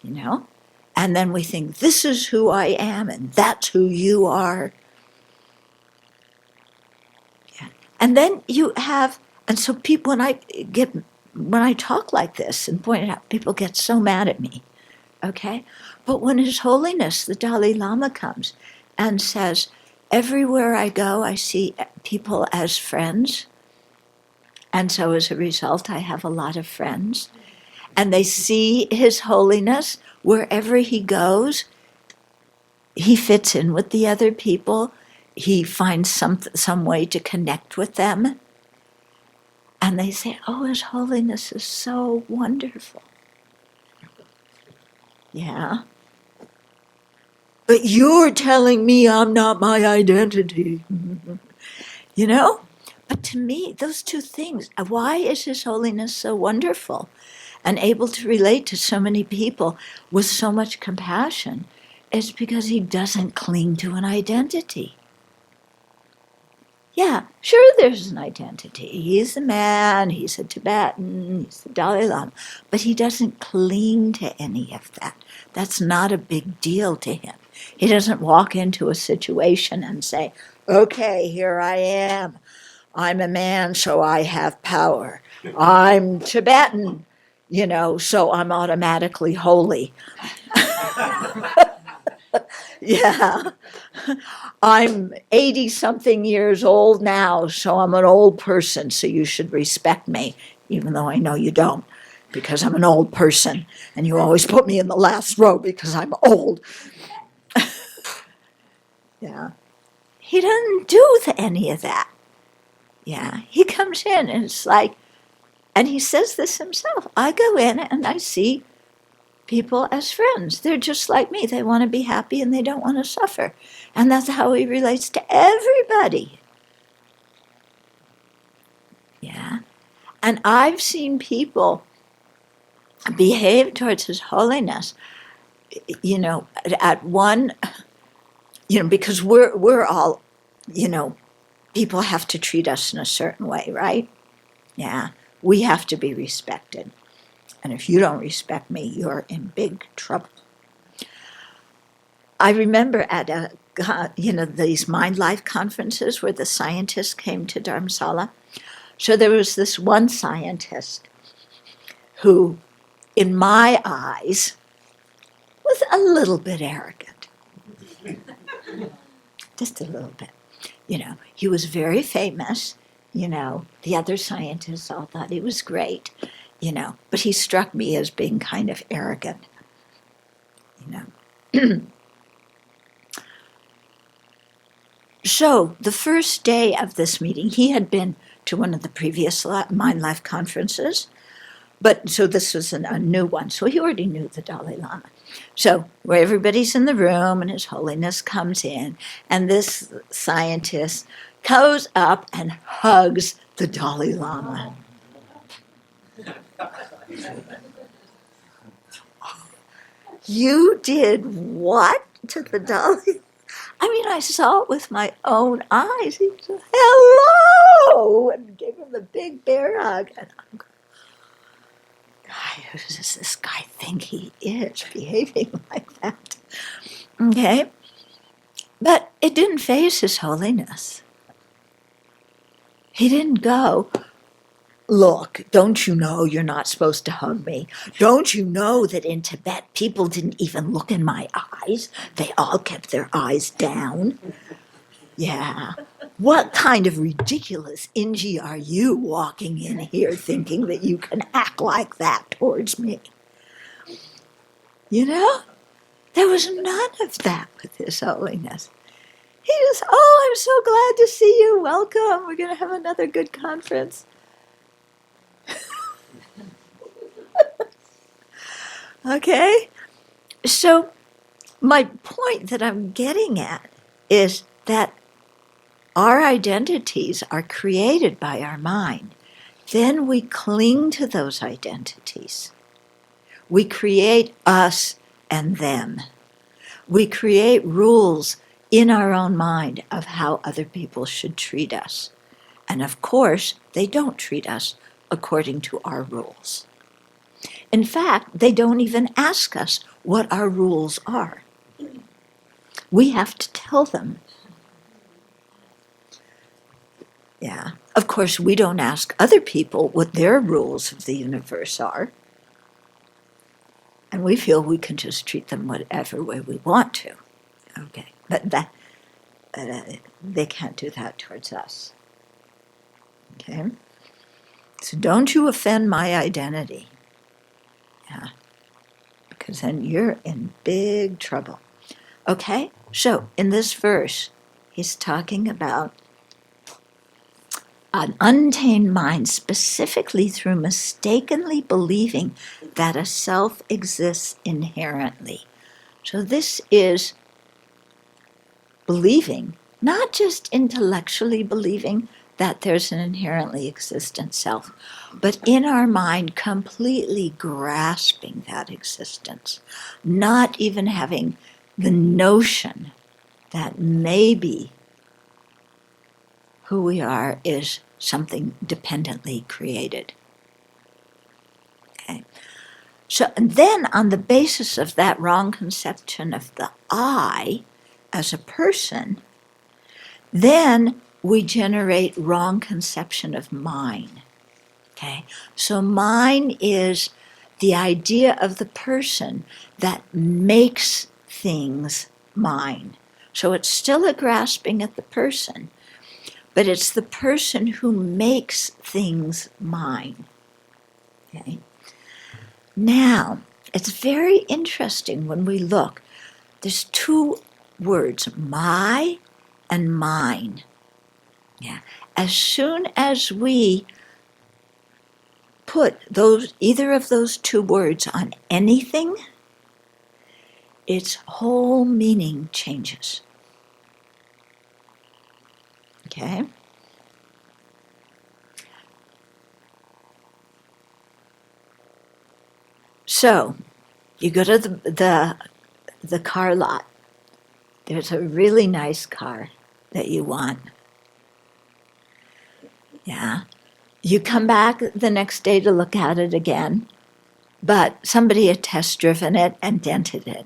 you know? And then we think, this is who I am, and that's who you are. Yeah. And then you have, and so people, when I talk like this and point it out, people get so mad at me, okay? But when His Holiness, the Dalai Lama, comes and says, everywhere I go, I see people as friends. And so as a result, I have a lot of friends. And they see His Holiness wherever he goes. He fits in with the other people. He finds some way to connect with them. And they say, oh, His Holiness is so wonderful. Yeah. But you're telling me I'm not my identity. You know? But to me, those two things, why is His Holiness so wonderful and able to relate to so many people with so much compassion? It's because He doesn't cling to an identity. Yeah, sure, there's an identity. He's a man, he's a Tibetan, he's the Dalai Lama, but he doesn't cling to any of that. That's not a big deal to him. He doesn't walk into a situation and say, okay, here I am. I'm a man, so I have power. I'm Tibetan, you know, so I'm automatically holy. Yeah. I'm 80-something years old now, so I'm an old person, so you should respect me, even though I know you don't, because I'm an old person, and you always put me in the last row because I'm old. Yeah. He doesn't do any of that. Yeah. He comes in, and it's like, and he says this himself, I go in and I see people as friends. They're just like me. They want to be happy and they don't want to suffer. And that's how he relates to everybody. Yeah. And I've seen people behave towards His Holiness, you know, at one, you know, because we're all, you know, people have to treat us in a certain way, right? Yeah. We have to be respected. And if you don't respect me, you're in big trouble. I remember at these Mind Life conferences where the scientists came to Dharamsala. So there was this one scientist who, in my eyes, was a little bit arrogant. Just a little bit. You know, he was very famous. You know, the other scientists all thought he was great. You know, but he struck me as being kind of arrogant. You know. So the first day of this meeting, he had been to one of the previous Mind Life conferences, but so this was a new one. So he already knew the Dalai Lama. So where everybody's in the room and His Holiness comes in, and this scientist goes up and hugs the Dalai Lama. You did what to the Dalai? I mean, I saw it with my own eyes. He said, hello! whoa, and gave him a big bear hug. And I'm going, God, who does this guy think he is behaving like that? Okay? But it didn't faze His Holiness. He didn't go, look, don't you know you're not supposed to hug me? Don't you know that in Tibet people didn't even look in my eyes? They all kept their eyes down. Yeah. What kind of ridiculous Inji are you walking in here thinking that you can act like that towards me? You know? There was none of that with His Holiness. He just, oh, I'm so glad to see you. Welcome. We're going to have another good conference. Okay? So my point that I'm getting at is that our identities are created by our mind. Then we cling to those identities. We create us and them. We create rules in our own mind of how other people should treat us. And of course, they don't treat us according to our rules. In fact, they don't even ask us what our rules are. We have to tell them. Yeah. Of course, we don't ask other people what their rules of the universe are. And we feel we can just treat them whatever way we want to. Okay. But that they can't do that towards us. Okay? So don't you offend my identity. Yeah. Because then you're in big trouble. Okay? So in this verse, he's talking about an untamed mind, specifically through mistakenly believing that a self exists inherently. So this is believing, not just intellectually believing that there's an inherently existent self, but in our mind completely grasping that existence, not even having the notion that maybe who we are is something dependently created. Okay. So and then on the basis of that wrong conception of the I as a person, then we generate wrong conception of mine. Okay? So mine is the idea of the person that makes things mine. So it's still a grasping at the person, but it's the person who makes things mine. Okay? Now, it's very interesting when we look. There's two words, my and mine. Yeah. As soon as we put either of those two words on anything, its whole meaning changes. Okay? So, you go to the car lot. There's a really nice car that you want. Yeah. You come back the next day to look at it again, but somebody had test driven it and dented it.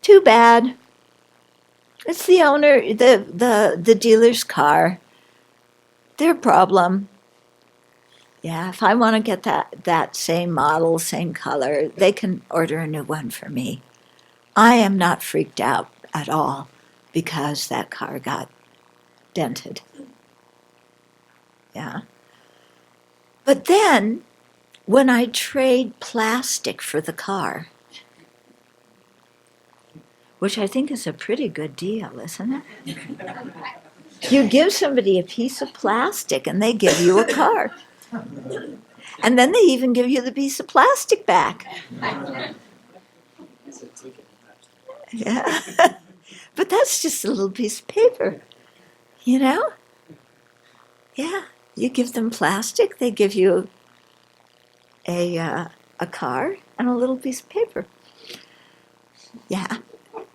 Too bad. It's the owner, the dealer's car. Their problem. Yeah, if I want to get that same model, same color, they can order a new one for me. I am not freaked out at all because that car got dented. Yeah. But then, when I trade plastic for the car, which I think is a pretty good deal, isn't it? You give somebody a piece of plastic and they give you a car. And then they even give you the piece of plastic back. Yeah. But that's just a little piece of paper, you know? Yeah. You give them plastic, they give you a car and a little piece of paper. Yeah.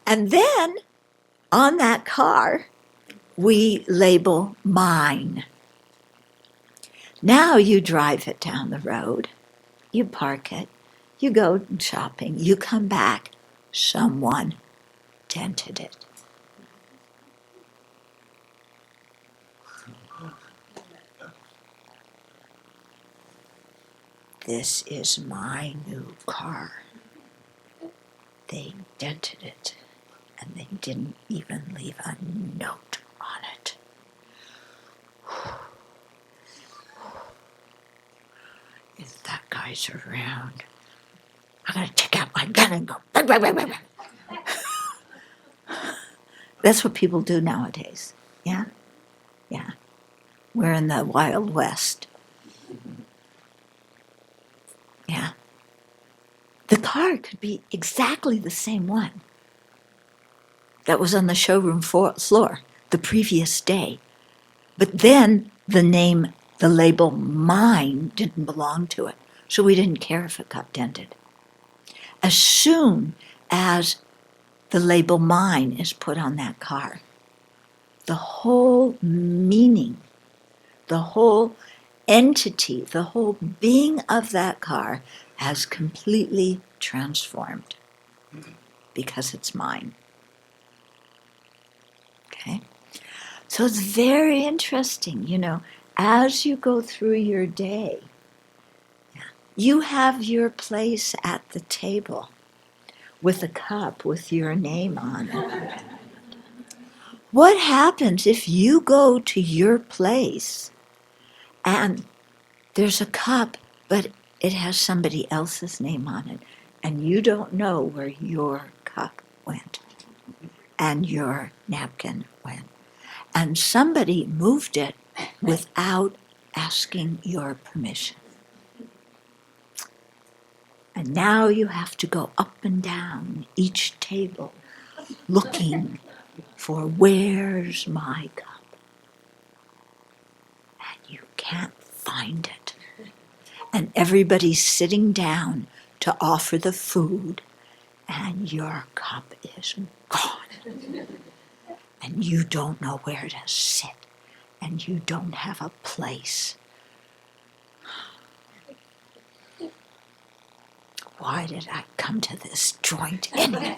And then on that car, we label mine. Now you drive it down the road, you park it, you go shopping, you come back, someone dented it. This is my new car. They dented it, and they didn't even leave a note on it. If that guy's around, I'm going to take out my gun and go. Blah, blah, blah, blah, blah. That's what people do nowadays. Yeah? Yeah. We're in the Wild West. Yeah. The car could be exactly the same one that was on the showroom floor the previous day. But then the label mine didn't belong to it. So we didn't care if it got dented. As soon as the label mine is put on that car, the whole meaning, the whole entity, the whole being of that car has completely transformed because it's mine. Okay? So it's very interesting, as you go through your day, you have your place at the table with a cup with your name on it. What happens if you go to your place and there's a cup, but it has somebody else's name on it, and you don't know where your cup went and your napkin went, and somebody moved it without asking your permission? And now you have to go up and down each table looking for where's my cup. And you can't find it. And everybody's sitting down to offer the food, and your cup is gone. And you don't know where to sit, and you don't have a place. Why did I come to this joint anyway?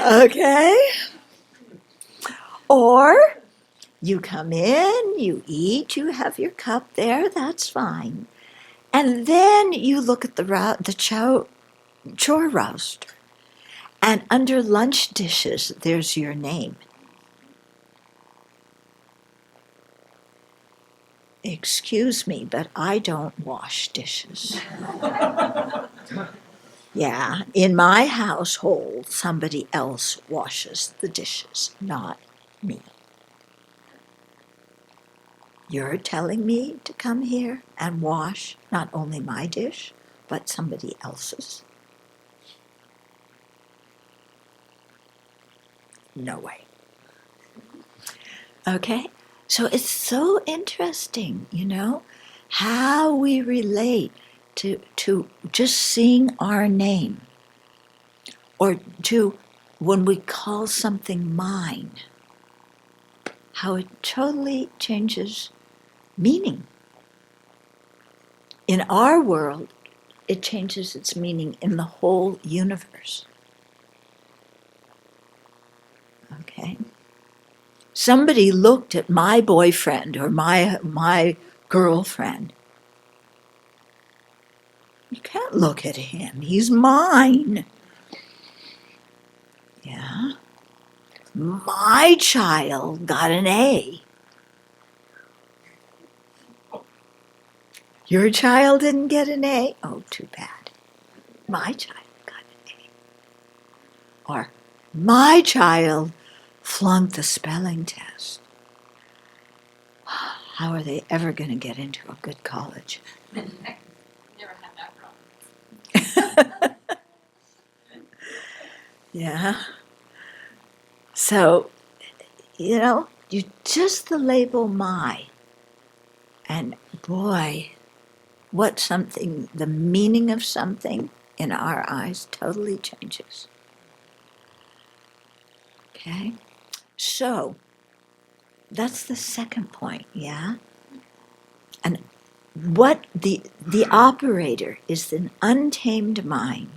Okay? Or you come in, you eat, you have your cup there, that's fine. And then you look at the chore roaster. And under lunch dishes, there's your name. Excuse me, but I don't wash dishes. Yeah, in my household, somebody else washes the dishes, not me. You're telling me to come here and wash not only my dish, but somebody else's? No way. Okay? So it's so interesting, how we relate to just seeing our name, or to when we call something mine, how it totally changes meaning. In our world, it changes its meaning in the whole universe. Okay? Somebody looked at my boyfriend or my girlfriend. You can't look at him. He's mine. Yeah. My child got an A. Your child didn't get an A? Oh, too bad. My child got an A. Or my child flunked the spelling test. How are they ever going to get into a good college? Never had that problem. Yeah. So, you just the label my, and boy, the meaning of something in our eyes, totally changes. Okay? So, that's the second point, yeah? And what the operator is an untamed mind,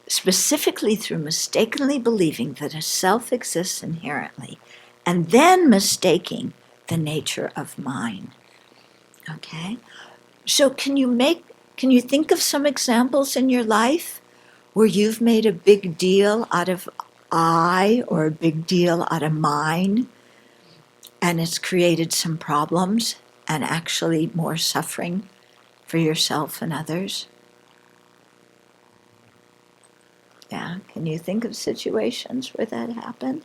specifically through mistakenly believing that a self exists inherently, and then mistaking the nature of mind. Okay? So can you think of some examples in your life where you've made a big deal out of I or a big deal out of mine, and it's created some problems and actually more suffering for yourself and others? Yeah, can you think of situations where that happened?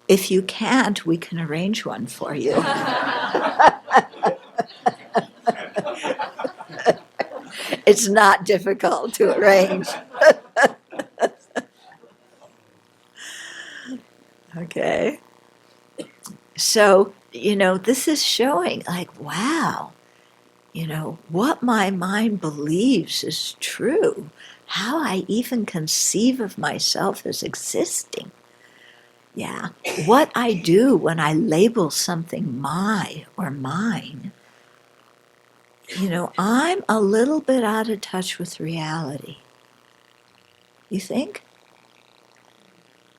If you can't, we can arrange one for you. It's not difficult to arrange. Okay. So, this is showing like, wow, what my mind believes is true. How I even conceive of myself as existing. Yeah. What I do when I label something my or mine, I'm a little bit out of touch with reality. You think?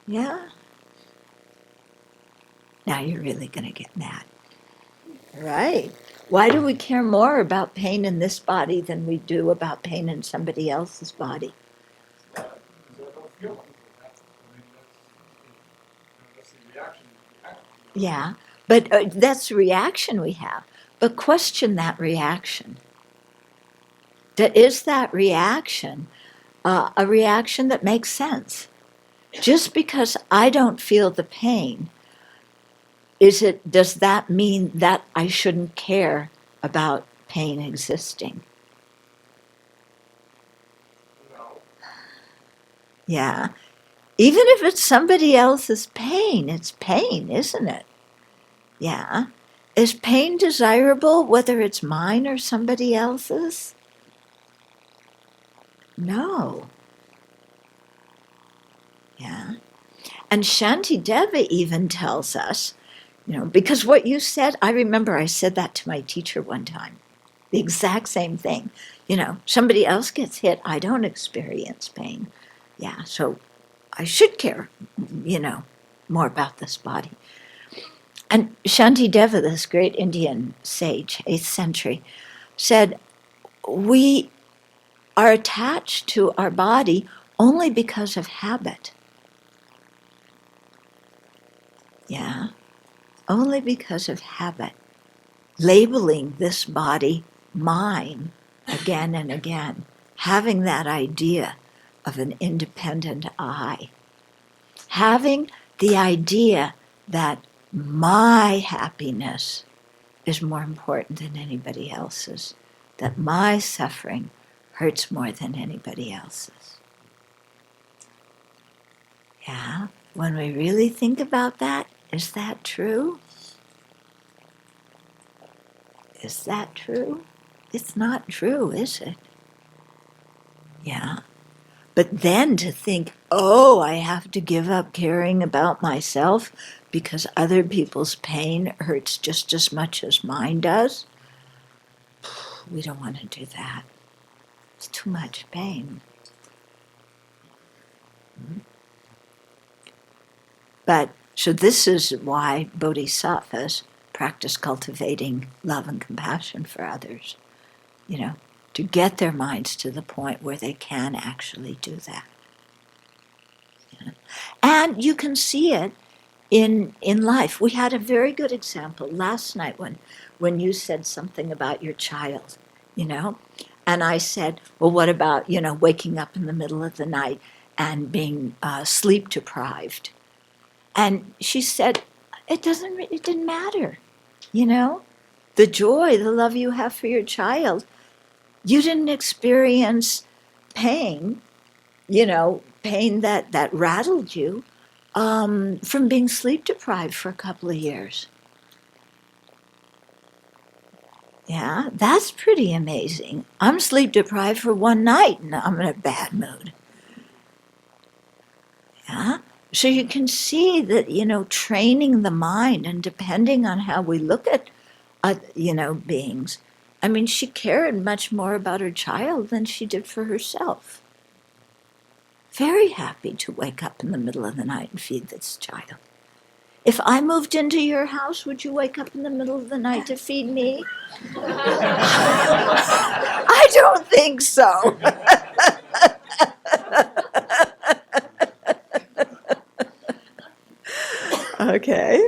Yeah? Now you're really going to get mad. Right. Why do we care more about pain in this body than we do about pain in somebody else's body? Yeah, but that's the reaction we have. But question that reaction. Is that reaction a reaction that makes sense? Just because I don't feel the pain, does that mean that I shouldn't care about pain existing? Yeah. Even if it's somebody else's pain, it's pain, isn't it? Yeah. Is pain desirable, whether it's mine or somebody else's? No. Yeah. And Shantideva even tells us, because what you said, I remember I said that to my teacher one time. The exact same thing. Somebody else gets hit, I don't experience pain. Yeah, so I should care, more about this body. And Shantideva, this great Indian sage, 8th century, said, we are attached to our body only because of habit. Yeah, only because of habit. Labeling this body mine again and again, having that idea of an independent I, having the idea that my happiness is more important than anybody else's, that my suffering hurts more than anybody else's. Yeah, when we really think about that, is that true? Is that true? It's not true, is it? Yeah. But then to think, oh, I have to give up caring about myself because other people's pain hurts just as much as mine does, we don't want to do that. It's too much pain. But so this is why bodhisattvas practice cultivating love and compassion for others, to get their minds to the point where they can actually do that. Yeah. And you can see it in life. We had a very good example last night when you said something about your child, and I said, well, what about, waking up in the middle of the night and being sleep deprived? And she said, it didn't matter, the joy, the love you have for your child. You didn't experience pain, pain that rattled you from being sleep deprived for a couple of years. Yeah, that's pretty amazing. I'm sleep deprived for one night and I'm in a bad mood. Yeah. So you can see that, training the mind and depending on how we look at, beings. I mean, she cared much more about her child than she did for herself. Very happy to wake up in the middle of the night and feed this child. If I moved into your house, would you wake up in the middle of the night to feed me? I don't think so. Okay.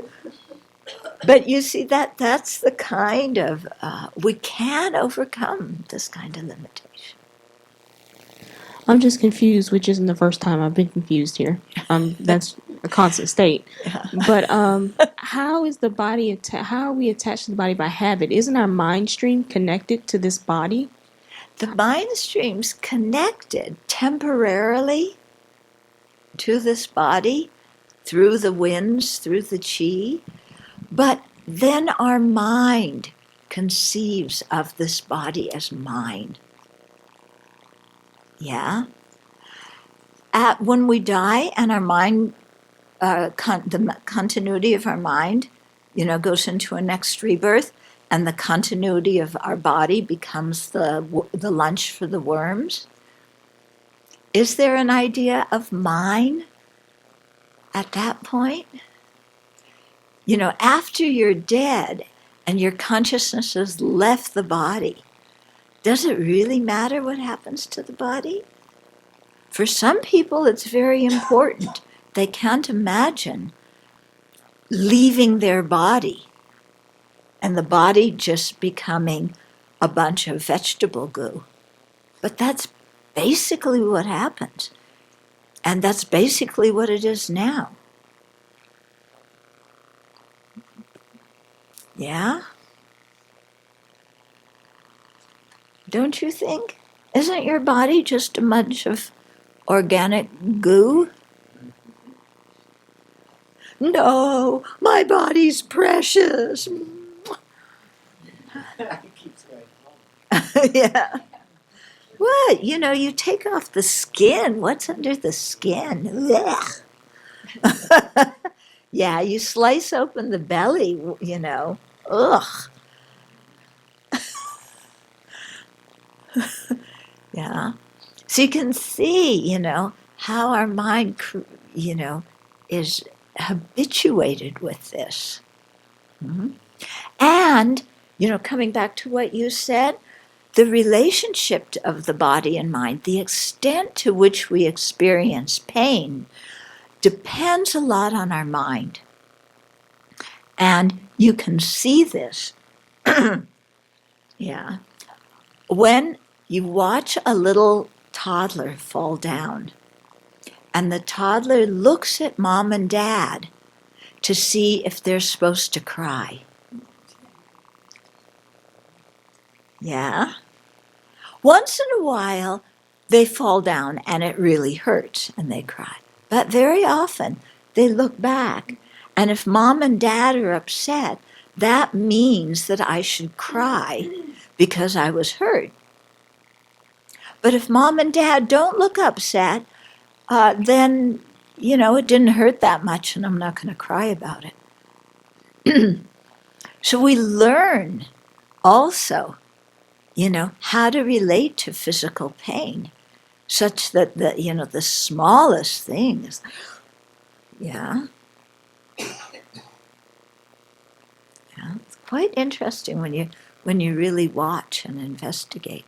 But you see, that's the kind of, we can overcome this kind of limitation. I'm just confused, which isn't the first time I've been confused here. That's a constant state. Yeah. But how is the body? How are we attached to the body by habit? Isn't our mind stream connected to this body? The mind stream's connected temporarily to this body through the winds, through the chi, but then our mind conceives of this body as mine. Yeah? When we die and our mind, the continuity of our mind, goes into a next rebirth, and the continuity of our body becomes the lunch for the worms. Is there an idea of mine at that point? After you're dead and your consciousness has left the body, does it really matter what happens to the body? For some people, it's very important. They can't imagine leaving their body and the body just becoming a bunch of vegetable goo. But that's basically what happens. And that's basically what it is now. Yeah? Don't you think? Isn't your body just a bunch of organic goo? No, my body's precious. Keeps going. Yeah. What? You take off the skin. What's under the skin? Yeah, you slice open the belly, Ugh. Yeah. So you can see, how our mind, is habituated with this. Mm-hmm. And, coming back to what you said, the relationship of the body and mind, the extent to which we experience pain, depends a lot on our mind. And you can see this. Yeah. When you watch a little toddler fall down, and the toddler looks at mom and dad to see if they're supposed to cry. Yeah? Once in a while, they fall down and it really hurts and they cry. But very often, they look back, and if mom and dad are upset, that means that I should cry because I was hurt. But if mom and dad don't look upset, then, it didn't hurt that much and I'm not going to cry about it. So we learn also, how to relate to physical pain, such that the smallest things, yeah. Yeah, it's quite interesting when you really watch and investigate.